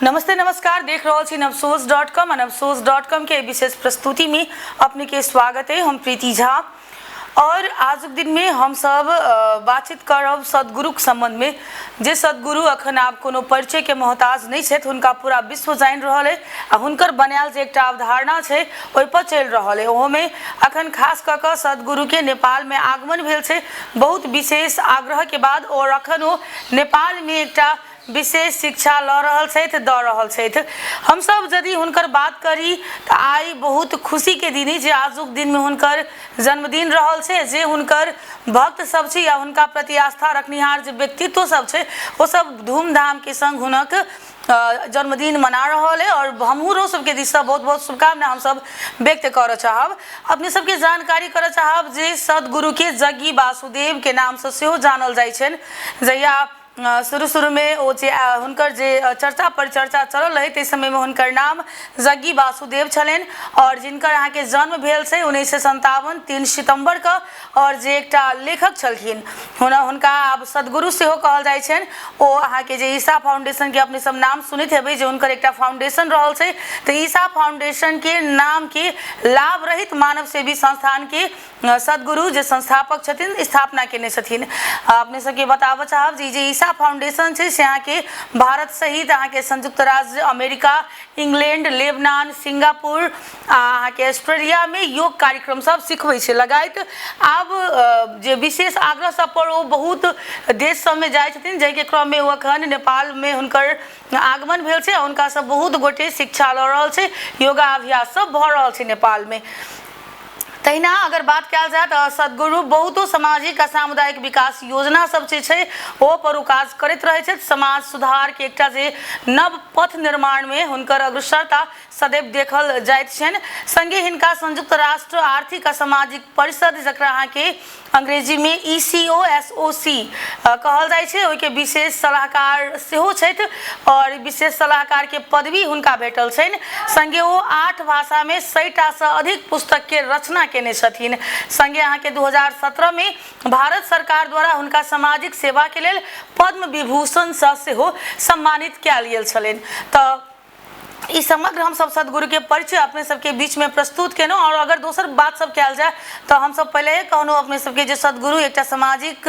नमस्ते नमस्कार, देख रहे छी नवसोच.com और नवसोच.com के विशेष प्रस्तुति में अपने के स्वागत है। हम प्रीति झा और आज के दिन में हम सब बातचीत करब सदगुरु के संबंध में। जे सदगुरु अखन आप कोनो परिचय के मोहताज नहीं छे, उनका पूरा विश्व जान रहा है आ हुनकर बनायल जे एकटा अवधारणा है ओहि पर चल रहा है। ओहो में अखन खास क के सदगुरु के नेपाल में आगमन भेल छे बहुत विशेष आग्रह के बाद, और अखन वो नेपाल में एकटा विशेष शिक्षा ल रहल छथि, द रहल छथि। हम सब यदि हुनकर बात करी तो आई बहुत खुशी के दिन जे आजुक दिन में हुनकर जन्मदिन रहल छे। जे हुनकर भक्त सब छे या हुनका प्रति आस्था रखनिहार जे व्यक्तित्व सब छे वो सब धूमधाम के संग हुनक जन्मदिन मना रहा है। और हमरो सबके दिशा बहुत बहुत शुभकामना हम सब व्यक्त कर चाहब। अपने सबके जानकारी कर चाहब जे सदगुरु के जग्गी वासुदेव के नाम से सेहो जानल जाय छन। जहिया शुरू में वो जे हुनकर जे चर्चा परिचर्चा चलल रहे ते समय में हुनकर नाम जग्गी वासुदेव छलेन, और जिनकर यहाँ के जन्म भेल से 1957 3 सितंबर का, और जे एकटा लेखक छलखिन हुनका आब सदगुरु सेहो कहल जाय छन। ओ अहाँ के जे ईसा फाउंडेशन के अपने सब नाम सुनित हेबै जे हुनकर एकटा फाउंडेशन रहल छै, तो ईसा फाउंडेशन के नाम के लाभ रहित मानव सेवी संस्थान के सदगुरु जे संस्थापक छथिन स्थापना केने छथिन। अपने सबके बताबऽ चाहब जे ईसा फाउंडेशन से यहाँ के भारत सहित अहाँ के संयुक्त राज्य अमेरिका, इंग्लैंड, लेबनान, सिंगापुर, अहाँ के ऑस्ट्रेलिया में योग कार्यक्रम सब सिखबै छै लगाइत। आब जे विशेष आग्रह सब पर वो बहुत देश सब में जाय छथिन, जै के क्रम में वो अखन नेपाल में हुनकर आगमन भेल छै। हुनका सब बहुत गोटे शिक्षा ल रहल छै, योगाभ्यास सब भ रहल छै नेपाल में। तहिना अगर बात कल जाए तो सदगुरु बहुतो सामाजिक आ सामुदायिक विकास योजना सब छै ओ पर ओ काज करैत रहे छै। समाज सुधार के एकटा जे नव पथ निर्माण में हुनकर अग्रसरता सदैव देखल जाइत छन। संगे हिनका संयुक्त राष्ट्र आर्थिक आ सामाजिक परिषद जकरा अहाँ के अंग्रेजी में ECOSOC कहल जाय छै, ओहि के विशेष सलाहकार सेहो छथि, और विशेष सलाहकार के पदवी हुनका भेटल छन। संगे वो 8 भाषा में 100टा से अधिक पुस्तक के रचना केने छथिन। संगे अहाँ के 2017 में भारत सरकार द्वारा हुनका सामाजिक सेवा के लेल पद्म विभूषण से सेहो सम्मानित कयल गेल छलेन। तो इस समग्र हम सब सदगुरु के परिचय अपने सबके बीच में प्रस्तुत केनो। और अगर दोसर बात सब कल जाए तो हम सब पहले कहनो अपने सबके जे सदगुरु एकटा सामाजिक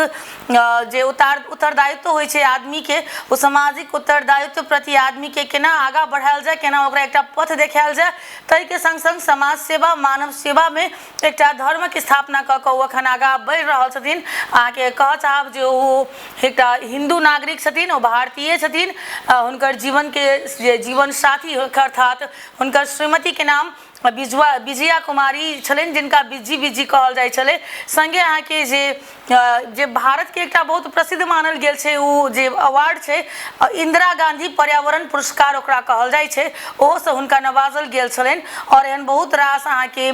जे उत्तरदायित्व होय छै आदमी के, वो सामाजिक उत्तरदायित्व प्रति आदमी के केना आगा बढ़ायल जाए, केना ओकरा एकटा पथ देखायल जाए, तै के संग संग समाज सेवा मानव सेवा में एकटा धर्म के स्थापना क के अखन आगा बढ़ रहल छथिन। अहाँ के कह चाहब जे वो एकटा हिंदू नागरिक छथिन, वो भारतीय छथिन। हुनकर जीवन के जीवन साथी अर्थात हुनकर श्रीमती के नाम विजया कुमारी छलेन, जिनका बिजी कहल जाय छले। संगे अहाँ के जे भारत के एकटा बहुत प्रसिद्ध मानल गेल छै उ जे अवार्ड छै इंदिरा गांधी पर्यावरण पुरस्कार ओकरा कहल जाय छै, ओहो से हुनका नवाजल गेल छलेन। और एहन बहुत रास अहाँ के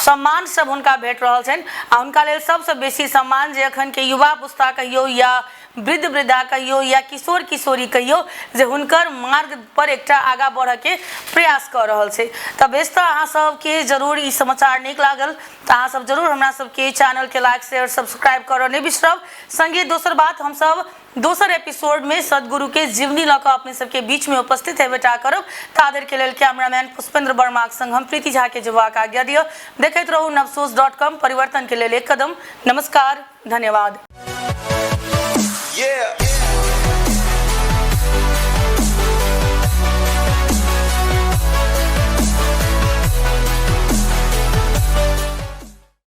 सम्मान सब हुनका भेट रहल छन। आ हुनका लेल सबसे बेसी सम्मान जे अखन के युवा पुस्ता कहियो या वृद्ध वृद्धा कहियो या किशोर किशोरी कहियो जे हुनकर मार्ग पर एकटा आगा बढ़ के प्रयास कर रहल छै। तब बेस्ता अहाँ सब के जरूर ई समाचार नीक लागल तो अहाँ सब जरूर हमरा सब के चैनल के लाइक शेयर सब्सक्राइब करऽ नहीं बिसरब। संगे दोसर बात हम सब दोसर एपिसोड में सदगुरु के जीवनी लऽ कऽ अपने सबके बीच में उपस्थित हेबेटा करब। तादेर के लेल कैमरामैन पुष्पेंद्र वर्मा के संग हम प्रीति झा के जवाक आज्ञा दियौ। देखैत रहू नवसोच.com, परिवर्तन के लेल एक कदम। नमस्कार, धन्यवाद।